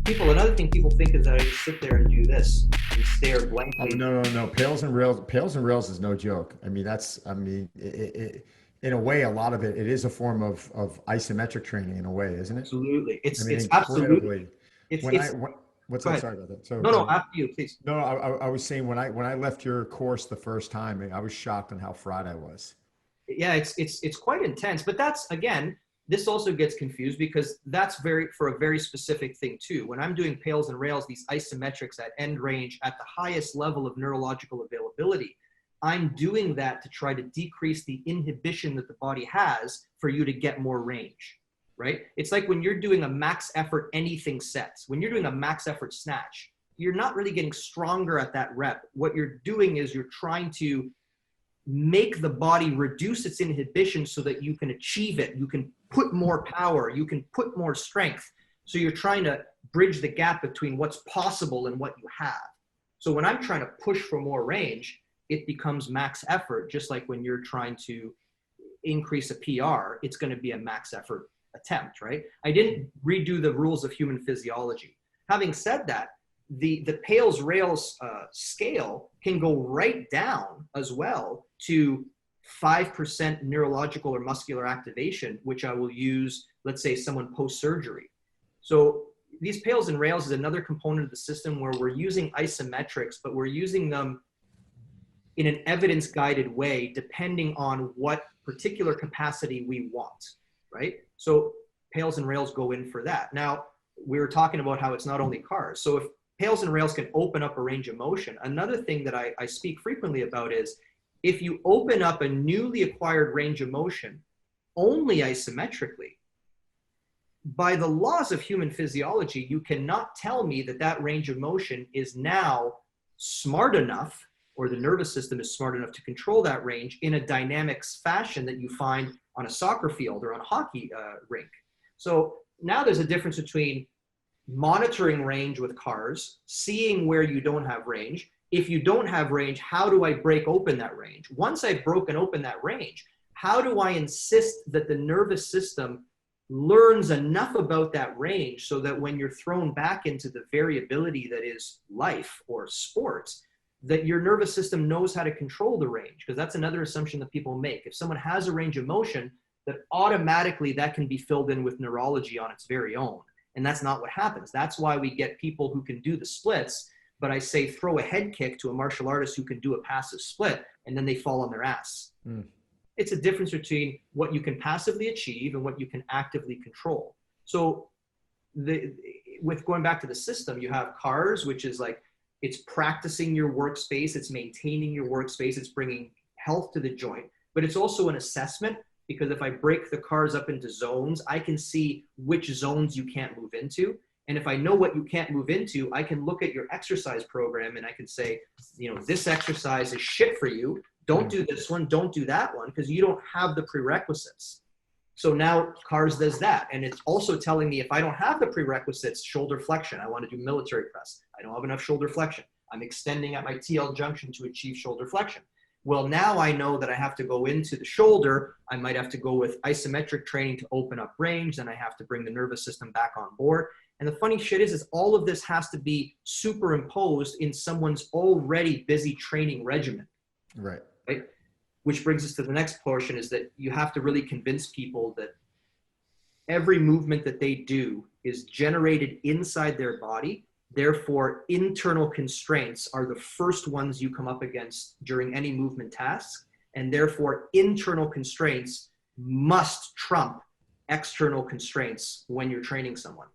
Another thing people think is that I just sit there and do this and stare Oh, blankly. no, no, no. Pails and rails is no joke. I mean, in a way, a lot of it is a form of isometric training in a way, isn't it? Absolutely. I mean, It's absolutely, incredibly. it's, When I, what, what's go that? ahead. Sorry about that. So, No, no, after you, please. no, I was saying when I left your course the first time, I was shocked on how fried I was. Yeah, it's quite intense, but that's, again, this also gets confused because that's for a very specific thing too. When I'm doing pails and rails, these isometrics at end range at the highest level of neurological availability, I'm doing that to try to decrease the inhibition that the body has for you to get more range, right? It's like when you're doing a max effort anything sets, when you're doing a max effort snatch, you're not really getting stronger at that rep. What you're doing is you're trying to make the body reduce its inhibition so that you can achieve it. You can put more power, you can put more strength. So you're trying to bridge the gap between what's possible and what you have. So when I'm trying to push for more range, it becomes max effort, just like when you're trying to increase a PR, it's going to be a max effort attempt, right? I didn't redo the rules of human physiology. Having said that, the Pales Rails scale can go right down as well to 5% neurological or muscular activation, which I will use, let's say, someone post-surgery. So these Pales and Rails is another component of the system where we're using isometrics, but we're using them in an evidence-guided way, depending on what particular capacity we want, right? So Pales and Rails go in for that. Now, we were talking about how it's not only cars. So if Pales and Rails can open up a range of motion, another thing that I speak frequently about is if you open up a newly acquired range of motion only isometrically, by the laws of human physiology, you cannot tell me that that range of motion is now smart enough, or the nervous system is smart enough to control that range in a dynamics fashion that you find on a soccer field or on a hockey rink. So now there's a difference between monitoring range with cars, seeing where you don't have range. If you don't have range, how do I break open that range? Once I've broken open that range, how do I insist that the nervous system learns enough about that range so that when you're thrown back into the variability that is life or sports, that your nervous system knows how to control the range? Because that's another assumption that people make. If someone has a range of motion, that automatically that can be filled in with neurology on its very own. And that's not what happens. That's why we get people who can do the splits, but I say throw a head kick to a martial artist who can do a passive split, and then they fall on their ass. Mm. It's a difference between what you can passively achieve and what you can actively control. So with going back to the system, you have cars, which is like, it's practicing your workspace, it's maintaining your workspace, it's bringing health to the joint, but it's also an assessment. Because if I break the cars up into zones, I can see which zones you can't move into. And if I know what you can't move into, I can look at your exercise program and I can say, you know, this exercise is shit for you. Don't do this one. Don't do that one, because you don't have the prerequisites. So now cars does that. And it's also telling me if I don't have the prerequisites, shoulder flexion, I want to do military press. I don't have enough shoulder flexion. I'm extending at my TL junction to achieve shoulder flexion. Well, now I know that I have to go into the shoulder. I might have to go with isometric training to open up range. Then I have to bring the nervous system back on board. And the funny shit is all of this has to be superimposed in someone's already busy training regimen. Right. Right. Which brings us to the next portion, is that you have to really convince people that every movement that they do is generated inside their body. Therefore, internal constraints are the first ones you come up against during any movement task. And therefore, internal constraints must trump external constraints when you're training someone.